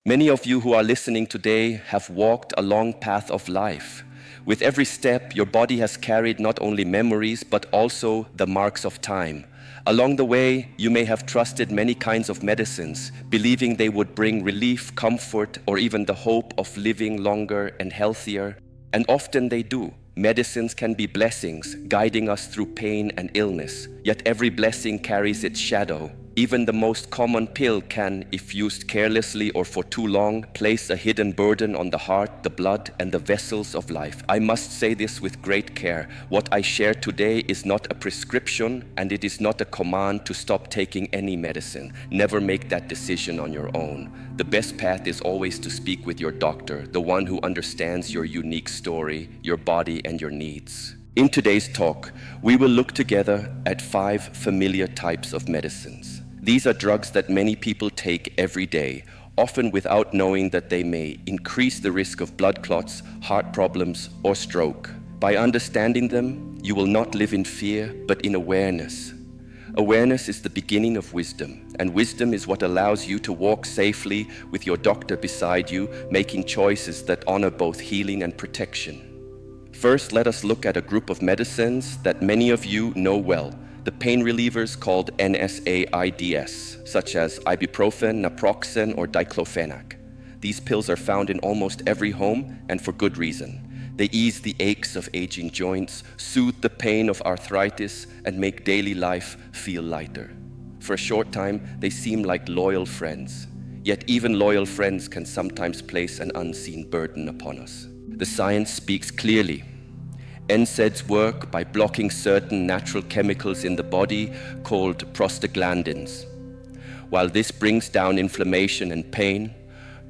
Many of you who are listening today have walked a long path of life. With every step, your body has carried not only memories, but also the marks of time. Along the way, you may have trusted many kinds of medicines, believing they would bring relief, comfort, or even the hope of living longer and healthier. And often they do. Medicines can be blessings, guiding us through pain and illness. Yet every blessing carries its shadow. Even the most common pill can, if used carelessly or for too long, place a hidden burden on the heart, the blood, and the vessels of life. I must say this with great care. What I share today is not a prescription, and it is not a command to stop taking any medicine. Never make that decision on your own. The best path is always to speak with your doctor, the one who understands your unique story, your body, and your needs. In today's talk, we will look together at 5 familiar types of medicines. These are drugs that many people take every day, often without knowing that they may increase the risk of blood clots, heart problems, or stroke. By understanding them, you will not live in fear, but in awareness. Awareness is the beginning of wisdom, and wisdom is what allows you to walk safely with your doctor beside you, making choices that honor both healing and protection. First, let us look at a group of medicines that many of you know well. The pain relievers called NSAIDs, such as ibuprofen, naproxen, or diclofenac. These pills are found in almost every home, and for good reason. They ease the aches of aging joints, soothe the pain of arthritis, and make daily life feel lighter. For a short time, they seem like loyal friends. Yet even loyal friends can sometimes place an unseen burden upon us. The science speaks clearly. NSAIDs work by blocking certain natural chemicals in the body called prostaglandins. While this brings down inflammation and pain,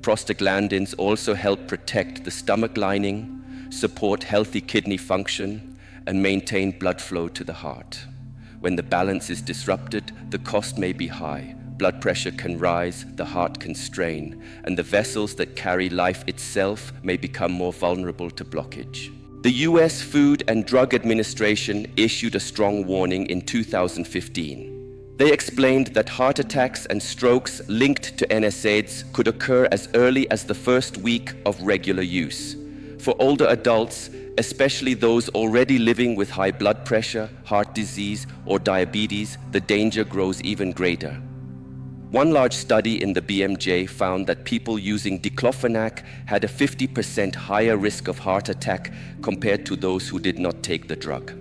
prostaglandins also help protect the stomach lining, support healthy kidney function, and maintain blood flow to the heart. When the balance is disrupted, the cost may be high. Blood pressure can rise, the heart can strain, and the vessels that carry life itself may become more vulnerable to blockage. The US Food and Drug Administration issued a strong warning in 2015. They explained that heart attacks and strokes linked to NSAIDs could occur as early as the first week of regular use. For older adults, especially those already living with high blood pressure, heart disease, or diabetes, the danger grows even greater. One large study in the BMJ found that people using diclofenac had a 50% higher risk of heart attack compared to those who did not take the drug.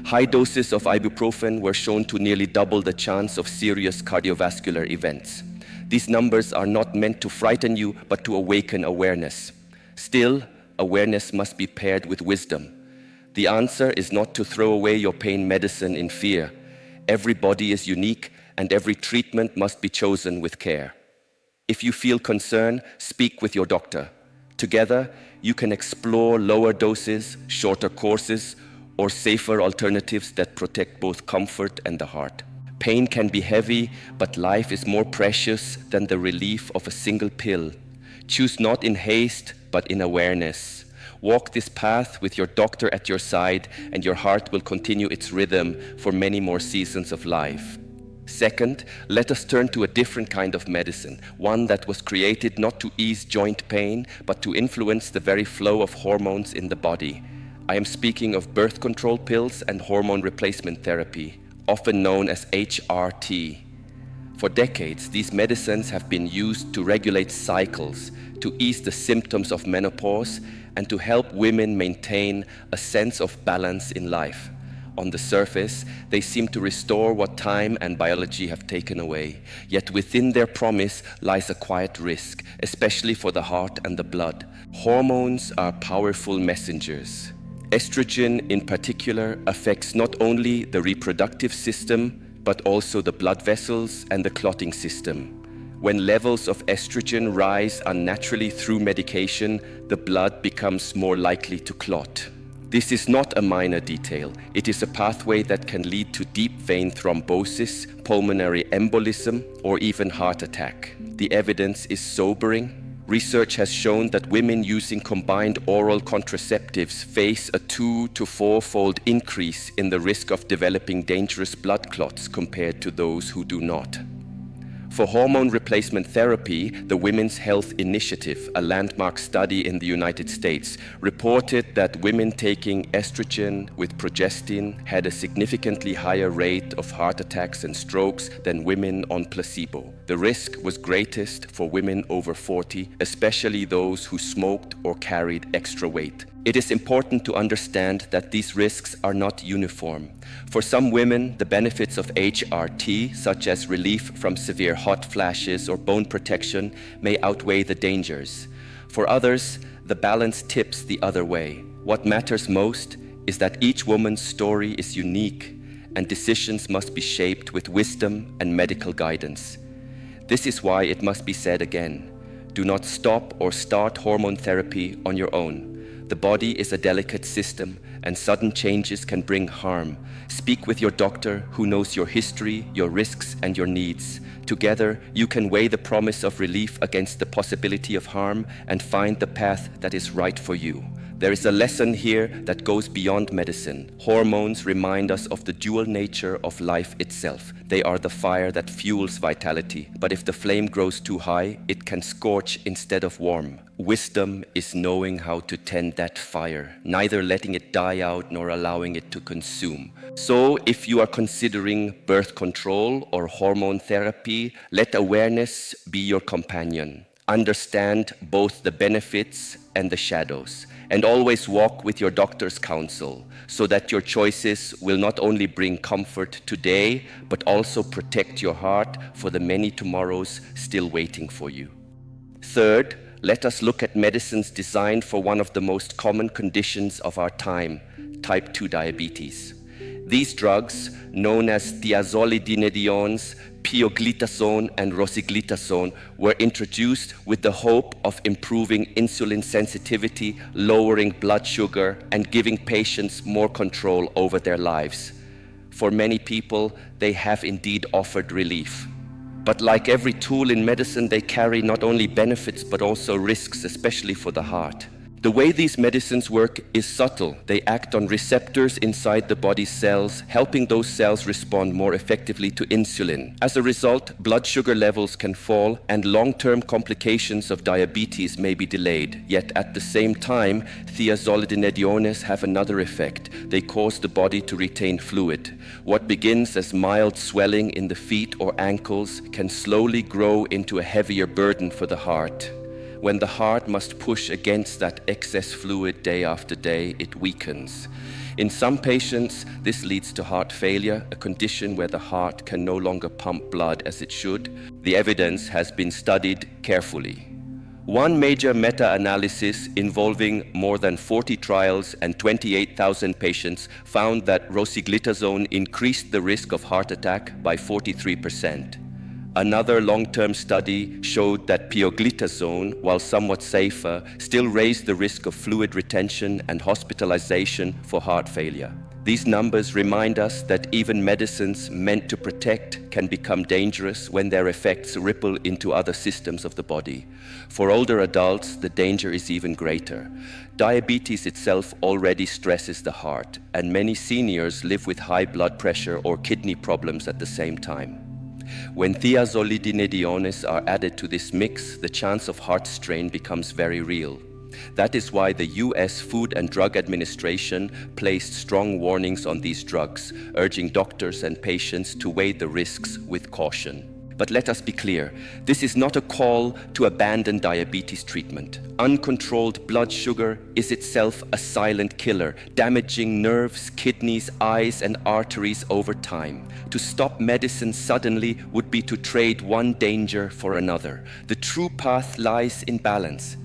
High doses of ibuprofen were shown to nearly double the chance of serious cardiovascular events. These numbers are not meant to frighten you, but to awaken awareness. Still, awareness must be paired with wisdom. The answer is not to throw away your pain medicine in fear. Every body is unique, and every treatment must be chosen with care. If you feel concern, speak with your doctor. Together, you can explore lower doses, shorter courses, or safer alternatives that protect both comfort and the heart. Pain can be heavy, but life is more precious than the relief of a single pill. Choose not in haste, but in awareness. Walk this path with your doctor at your side, and your heart will continue its rhythm for many more seasons of life. Second, let us turn to a different kind of medicine, one that was created not to ease joint pain, but to influence the very flow of hormones in the body. I am speaking of birth control pills and hormone replacement therapy, often known as HRT. For decades, these medicines have been used to regulate cycles, to ease the symptoms of menopause, and to help women maintain a sense of balance in life. On the surface, they seem to restore what time and biology have taken away. Yet within their promise lies a quiet risk, especially for the heart and the blood. Hormones are powerful messengers. Estrogen, in particular, affects not only the reproductive system, but also the blood vessels and the clotting system. When levels of estrogen rise unnaturally through medication, the blood becomes more likely to clot. This is not a minor detail. It is a pathway that can lead to deep vein thrombosis, pulmonary embolism, or even heart attack. The evidence is sobering. Research has shown that women using combined oral contraceptives face a 2- to 4-fold increase in the risk of developing dangerous blood clots compared to those who do not. For hormone replacement therapy, the Women's Health Initiative, a landmark study in the United States, reported that women taking estrogen with progestin had a significantly higher rate of heart attacks and strokes than women on placebo. The risk was greatest for women over 40, especially those who smoked or carried extra weight. It is important to understand that these risks are not uniform. For some women, the benefits of HRT, such as relief from severe hot flashes or bone protection, may outweigh the dangers. For others, the balance tips the other way. What matters most is that each woman's story is unique, and decisions must be shaped with wisdom and medical guidance. This is why it must be said again: do not stop or start hormone therapy on your own. The body is a delicate system, and sudden changes can bring harm. Speak with your doctor, who knows your history, your risks, and your needs. Together, you can weigh the promise of relief against the possibility of harm and find the path that is right for you. There is a lesson here that goes beyond medicine. Hormones remind us of the dual nature of life itself. They are the fire that fuels vitality, but if the flame grows too high, it can scorch instead of warm. Wisdom is knowing how to tend that fire, neither letting it die out nor allowing it to consume. So, if you are considering birth control or hormone therapy, let awareness be your companion. Understand both the benefits and the shadows, and always walk with your doctor's counsel so that your choices will not only bring comfort today, but also protect your heart for the many tomorrows still waiting for you. Third, let us look at medicines designed for one of the most common conditions of our time, type 2 diabetes. These drugs, known as thiazolidinediones, pioglitazone and rosiglitazone, were introduced with the hope of improving insulin sensitivity, lowering blood sugar, and giving patients more control over their lives. For many people, they have indeed offered relief. But like every tool in medicine, they carry not only benefits but also risks, especially for the heart. The way these medicines work is subtle. They act on receptors inside the body's cells, helping those cells respond more effectively to insulin. As a result, blood sugar levels can fall and long-term complications of diabetes may be delayed. Yet at the same time, thiazolidinediones have another effect. They cause the body to retain fluid. What begins as mild swelling in the feet or ankles can slowly grow into a heavier burden for the heart. When the heart must push against that excess fluid day after day, it weakens. In some patients, this leads to heart failure, a condition where the heart can no longer pump blood as it should. The evidence has been studied carefully. One major meta-analysis involving more than 40 trials and 28,000 patients found that rosiglitazone increased the risk of heart attack by 43%. Another long-term study showed that pioglitazone, while somewhat safer, still raised the risk of fluid retention and hospitalization for heart failure. These numbers remind us that even medicines meant to protect can become dangerous when their effects ripple into other systems of the body. For older adults, the danger is even greater. Diabetes itself already stresses the heart, and many seniors live with high blood pressure or kidney problems at the same time. When thiazolidinediones are added to this mix, the chance of heart strain becomes very real. That is why the US Food and Drug Administration placed strong warnings on these drugs, urging doctors and patients to weigh the risks with caution. But let us be clear, this is not a call to abandon diabetes treatment. Uncontrolled blood sugar is itself a silent killer, damaging nerves, kidneys, eyes, and arteries over time. To stop medicine suddenly would be to trade one danger for another. The true path lies in balance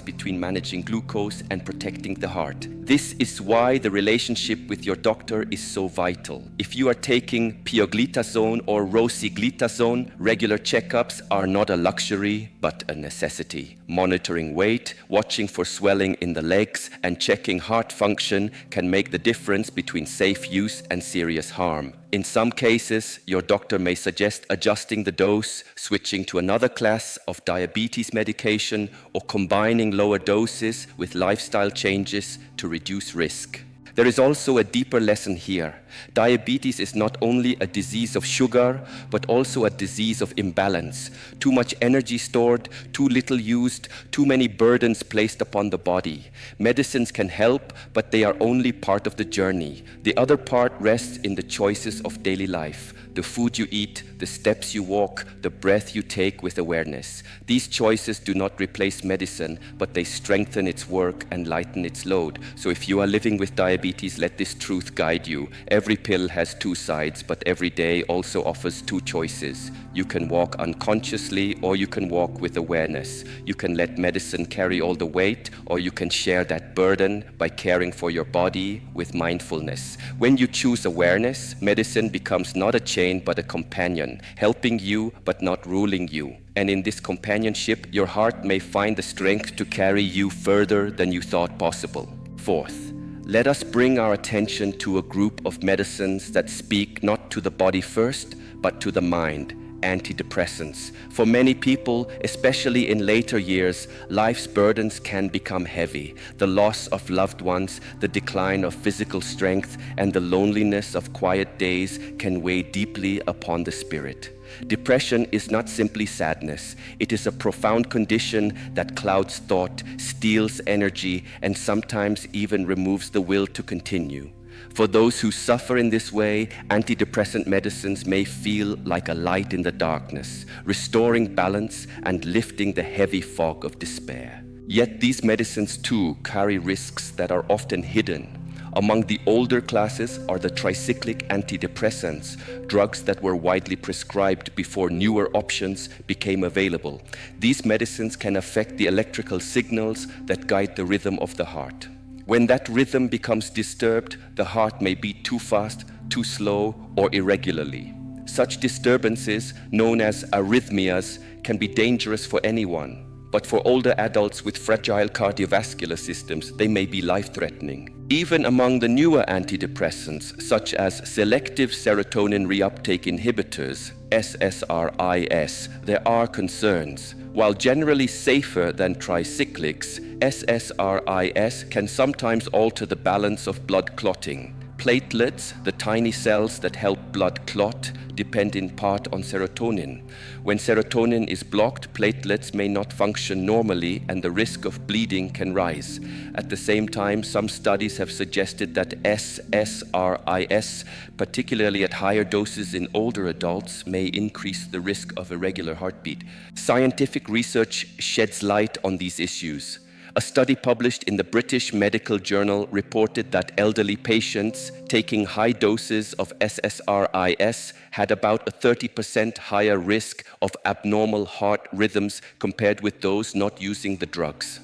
between managing glucose and protecting the heart. This is why the relationship with your doctor is so vital. If you are taking pioglitazone or rosiglitazone, regular checkups are not a luxury, but a necessity. Monitoring weight, watching for swelling in the legs, and checking heart function can make the difference between safe use and serious harm. In some cases, your doctor may suggest adjusting the dose, switching to another class of diabetes medication, or combining lower doses with lifestyle changes to reduce risk. There is also a deeper lesson here. Diabetes is not only a disease of sugar, but also a disease of imbalance. Too much energy stored, too little used, too many burdens placed upon the body. Medicines can help, but they are only part of the journey. The other part rests in the choices of daily life. The food you eat, the steps you walk, the breath you take with awareness. These choices do not replace medicine, but they strengthen its work and lighten its load. So if you are living with diabetes, let this truth guide you. Every pill has two sides, but every day also offers two choices. You can walk unconsciously, or you can walk with awareness. You can let medicine carry all the weight, or you can share that burden by caring for your body with mindfulness. When you choose awareness, medicine becomes not a chain but a companion, helping you but not ruling you. And in this companionship, your heart may find the strength to carry you further than you thought possible. Fourth, let us bring our attention to a group of medicines that speak not to the body first, but to the mind. Antidepressants. For many people, especially in later years, life's burdens can become heavy. The loss of loved ones, the decline of physical strength, and the loneliness of quiet days can weigh deeply upon the spirit. Depression is not simply sadness. It is a profound condition that clouds thought, steals energy, and sometimes even removes the will to continue. For those who suffer in this way, antidepressant medicines may feel like a light in the darkness, restoring balance and lifting the heavy fog of despair. Yet these medicines too carry risks that are often hidden. Among the older classes are the tricyclic antidepressants, drugs that were widely prescribed before newer options became available. These medicines can affect the electrical signals that guide the rhythm of the heart. When that rhythm becomes disturbed, the heart may beat too fast, too slow, or irregularly. Such disturbances, known as arrhythmias, can be dangerous for anyone. But for older adults with fragile cardiovascular systems, they may be life-threatening. Even among the newer antidepressants, such as selective serotonin reuptake inhibitors, SSRIs, there are concerns. While generally safer than tricyclics, SSRIs can sometimes alter the balance of blood clotting. Platelets, the tiny cells that help blood clot, depend in part on serotonin. When serotonin is blocked, platelets may not function normally and the risk of bleeding can rise. At the same time, some studies have suggested that SSRIs, particularly at higher doses in older adults, may increase the risk of irregular heartbeat. Scientific research sheds light on these issues. A study published in the British Medical Journal reported that elderly patients taking high doses of SSRIs had about a 30% higher risk of abnormal heart rhythms compared with those not using the drugs.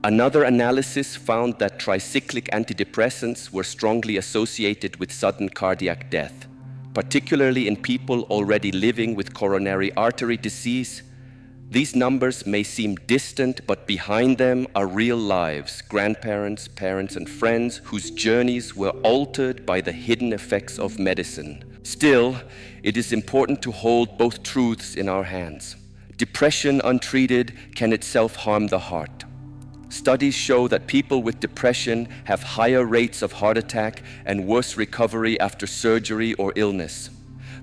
Another analysis found that tricyclic antidepressants were strongly associated with sudden cardiac death, particularly in people already living with coronary artery disease. These numbers may seem distant, but behind them are real lives, grandparents, parents, and friends whose journeys were altered by the hidden effects of medicine. Still, it is important to hold both truths in our hands. Depression untreated can itself harm the heart. Studies show that people with depression have higher rates of heart attack and worse recovery after surgery or illness.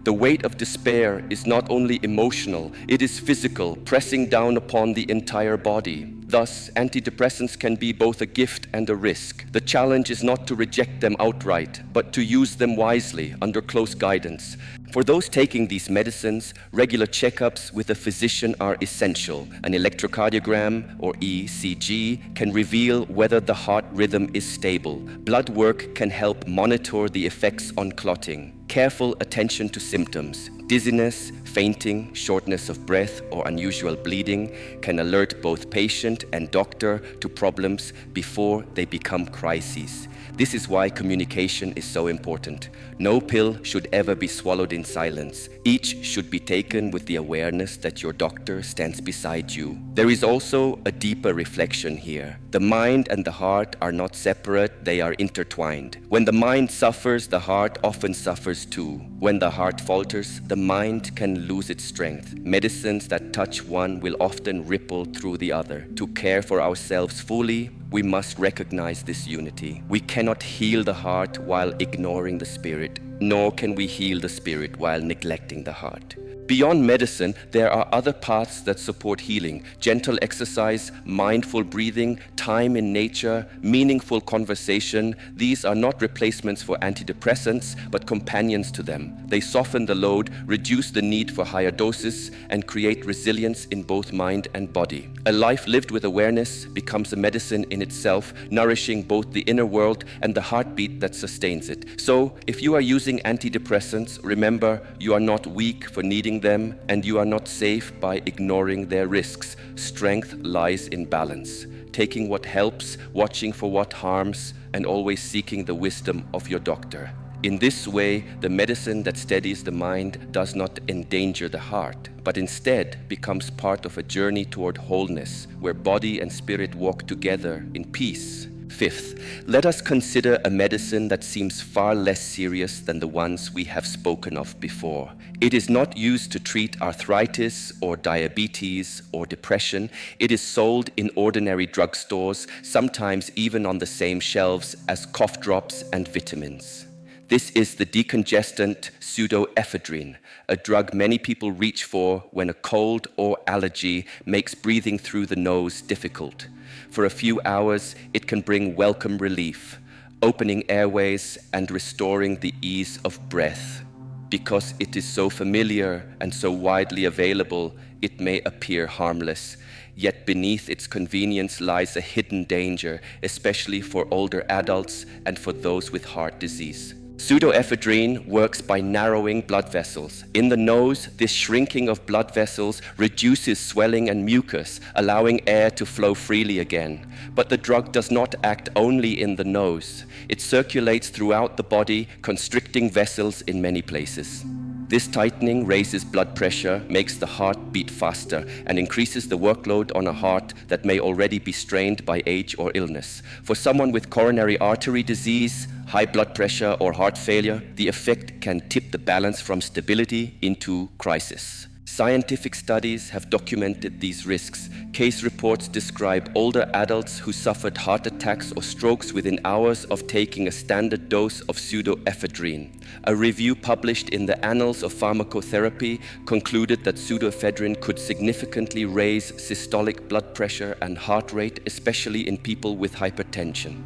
The weight of despair is not only emotional, it is physical, pressing down upon the entire body. Thus, antidepressants can be both a gift and a risk. The challenge is not to reject them outright, but to use them wisely, under close guidance. For those taking these medicines, regular checkups with a physician are essential. An electrocardiogram, or ECG, can reveal whether the heart rhythm is stable. Blood work can help monitor the effects on clotting. Careful attention to symptoms. Dizziness, fainting, shortness of breath, or unusual bleeding can alert both patient and doctor to problems before they become crises. This is why communication is so important. No pill should ever be swallowed in silence. Each should be taken with the awareness that your doctor stands beside you. There is also a deeper reflection here. The mind and the heart are not separate, they are intertwined. When the mind suffers, the heart often suffers too. When the heart falters, the mind can lose its strength. Medicines that touch one will often ripple through the other. To care for ourselves fully, we must recognize this unity. We cannot heal the heart while ignoring the spirit, nor can we heal the spirit while neglecting the heart. Beyond medicine, there are other paths that support healing: gentle exercise, mindful breathing, time in nature, meaningful conversation. These are not replacements for antidepressants, but companions to them. They soften the load, reduce the need for higher doses, and create resilience in both mind and body. A life lived with awareness becomes a medicine in itself, nourishing both the inner world and the heartbeat that sustains it. So, if you are using antidepressants, remember you are not weak for needing them, and you are not safe by ignoring their risks. Strength lies in balance, taking what helps, watching for what harms, and always seeking the wisdom of your doctor. In this way, the medicine that steadies the mind does not endanger the heart, but instead becomes part of a journey toward wholeness, where body and spirit walk together in peace. Fifth, let us consider a medicine that seems far less serious than the ones we have spoken of before. It is not used to treat arthritis or diabetes or depression. It is sold in ordinary drugstores, sometimes even on the same shelves as cough drops and vitamins. This is the decongestant pseudoephedrine, a drug many people reach for when a cold or allergy makes breathing through the nose difficult. For a few hours, it can bring welcome relief, opening airways and restoring the ease of breath. Because it is so familiar and so widely available, it may appear harmless. Yet beneath its convenience lies a hidden danger, especially for older adults and for those with heart disease. Pseudoephedrine works by narrowing blood vessels. In the nose, this shrinking of blood vessels reduces swelling and mucus, allowing air to flow freely again. But the drug does not act only in the nose. It circulates throughout the body, constricting vessels in many places. This tightening raises blood pressure, makes the heart beat faster, and increases the workload on a heart that may already be strained by age or illness. For someone with coronary artery disease, high blood pressure, or heart failure, the effect can tip the balance from stability into crisis. Scientific studies have documented these risks. Case reports describe older adults who suffered heart attacks or strokes within hours of taking a standard dose of pseudoephedrine. A review published in the Annals of Pharmacotherapy concluded that pseudoephedrine could significantly raise systolic blood pressure and heart rate, especially in people with hypertension.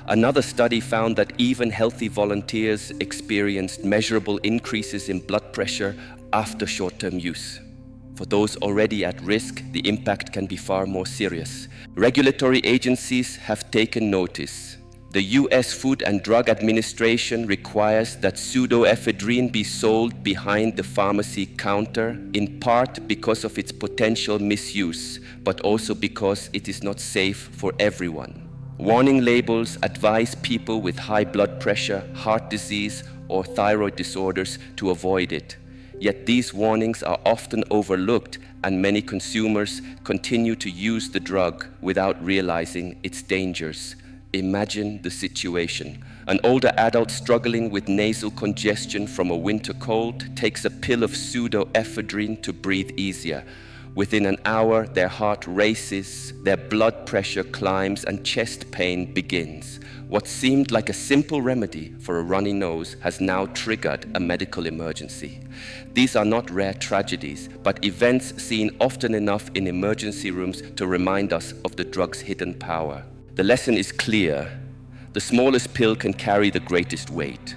Another study found that even healthy volunteers experienced measurable increases in blood pressure after short-term use. For those already at risk, the impact can be far more serious. Regulatory agencies have taken notice. The US Food and Drug Administration requires that pseudoephedrine be sold behind the pharmacy counter, in part because of its potential misuse, but also because it is not safe for everyone. Warning labels advise people with high blood pressure, heart disease, or thyroid disorders to avoid it. Yet these warnings are often overlooked, and many consumers continue to use the drug without realizing its dangers. Imagine the situation. An older adult struggling with nasal congestion from a winter cold takes a pill of pseudoephedrine to breathe easier. Within an hour, their heart races, their blood pressure climbs, and chest pain begins. What seemed like a simple remedy for a runny nose has now triggered a medical emergency. These are not rare tragedies, but events seen often enough in emergency rooms to remind us of the drug's hidden power. The lesson is clear. The smallest pill can carry the greatest weight.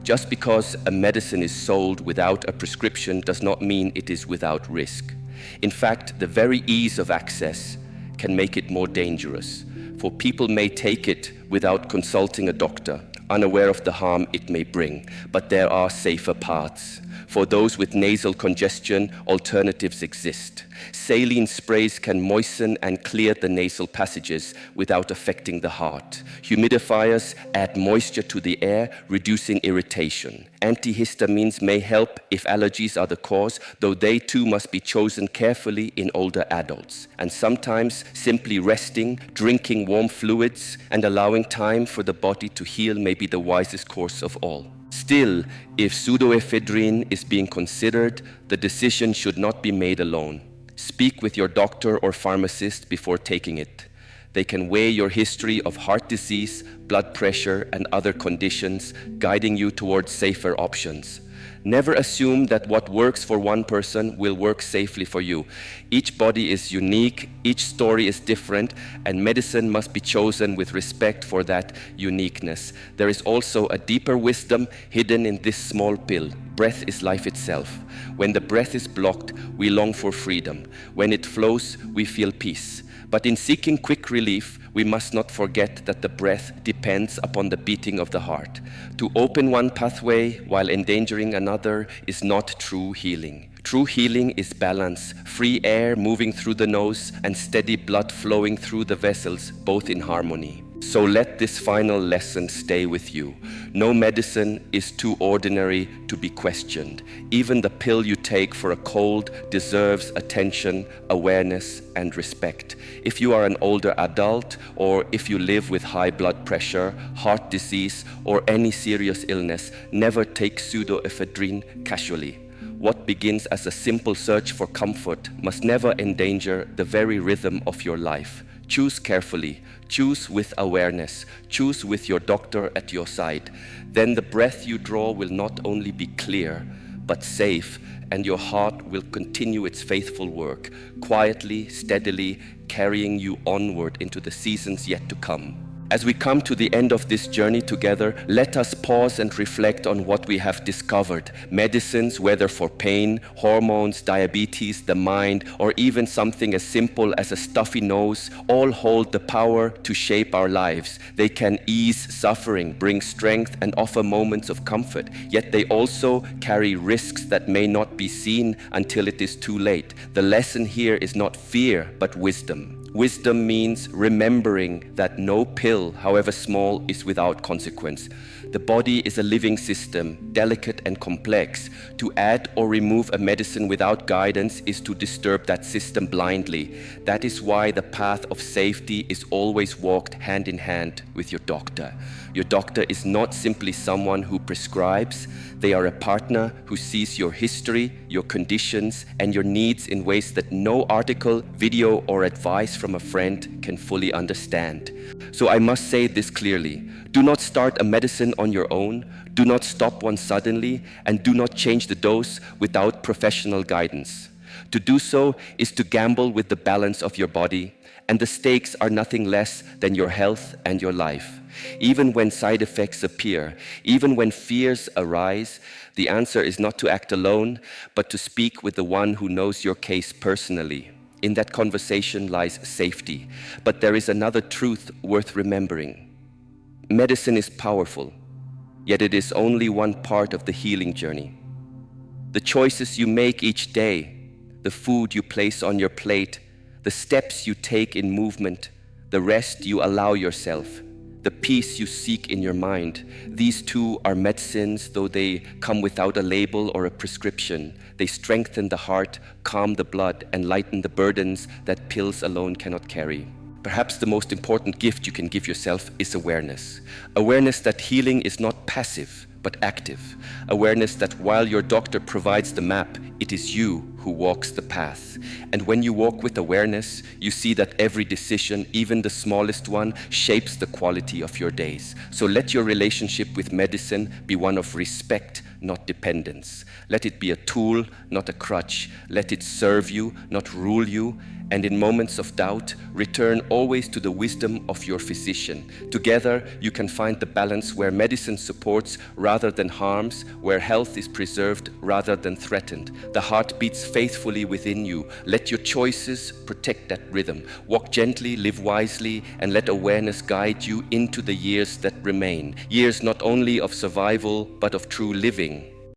Just because a medicine is sold without a prescription does not mean it is without risk. In fact, the very ease of access can make it more dangerous, for people may take it without consulting a doctor, unaware of the harm it may bring. But there are safer paths. For those with nasal congestion, alternatives exist. Saline sprays can moisten and clear the nasal passages without affecting the heart. Humidifiers add moisture to the air, reducing irritation. Antihistamines may help if allergies are the cause, though they too must be chosen carefully in older adults. And sometimes simply resting, drinking warm fluids, and allowing time for the body to heal may be the wisest course of all. Still, if pseudoephedrine is being considered, the decision should not be made alone. Speak with your doctor or pharmacist before taking it. They can weigh your history of heart disease, blood pressure, and other conditions, guiding you towards safer options. Never assume that what works for one person will work safely for you. Each body is unique, each story is different, and medicine must be chosen with respect for that uniqueness. There is also a deeper wisdom hidden in this small pill. Breath is life itself. When the breath is blocked, we long for freedom. When it flows, we feel peace. But in seeking quick relief, we must not forget that the breath depends upon the beating of the heart. To open one pathway while endangering another is not true healing. True healing is balance, free air moving through the nose and steady blood flowing through the vessels, both in harmony. So let this final lesson stay with you. No medicine is too ordinary to be questioned. Even the pill you take for a cold deserves attention, awareness, and respect. If you are an older adult, or if you live with high blood pressure, heart disease, or any serious illness, never take pseudoephedrine casually. What begins as a simple search for comfort must never endanger the very rhythm of your life. Choose carefully, choose with awareness, choose with your doctor at your side. Then the breath you draw will not only be clear, but safe, and your heart will continue its faithful work, quietly, steadily, carrying you onward into the seasons yet to come. As we come to the end of this journey together, let us pause and reflect on what we have discovered. Medicines, whether for pain, hormones, diabetes, the mind, or even something as simple as a stuffy nose, all hold the power to shape our lives. They can ease suffering, bring strength, and offer moments of comfort. Yet they also carry risks that may not be seen until it is too late. The lesson here is not fear, but wisdom. Wisdom means remembering that no pill, however small, is without consequence. The body is a living system, delicate and complex. To add or remove a medicine without guidance is to disturb that system blindly. That is why the path of safety is always walked hand in hand with your doctor. Your doctor is not simply someone who prescribes. They are a partner who sees your history, your conditions, and your needs in ways that no article, video, or advice from a friend can fully understand. So I must say this clearly. Do not start a medicine on your own. Do not stop one suddenly, and do not change the dose without professional guidance. To do so is to gamble with the balance of your body, and the stakes are nothing less than your health and your life. Even when side effects appear, even when fears arise, the answer is not to act alone, but to speak with the one who knows your case personally. In that conversation lies safety. But there is another truth worth remembering. Medicine is powerful, yet it is only one part of the healing journey. The choices you make each day, the food you place on your plate, the steps you take in movement, the rest you allow yourself, the peace you seek in your mind. These too are medicines, though they come without a label or a prescription. They strengthen the heart, calm the blood, and lighten the burdens that pills alone cannot carry. Perhaps the most important gift you can give yourself is awareness. Awareness that healing is not passive, but active. Awareness that while your doctor provides the map, it is you who walks the path. And when you walk with awareness, you see that every decision, even the smallest one, shapes the quality of your days. So let your relationship with medicine be one of respect, not dependence. Let it be a tool, not a crutch. Let it serve you, not rule you. And in moments of doubt, return always to the wisdom of your physician. Together, you can find the balance where medicine supports rather than harms, where health is preserved rather than threatened. The heart beats faithfully within you. Let your choices protect that rhythm. Walk gently, live wisely, and let awareness guide you into the years that remain. Years not only of survival, but of true living.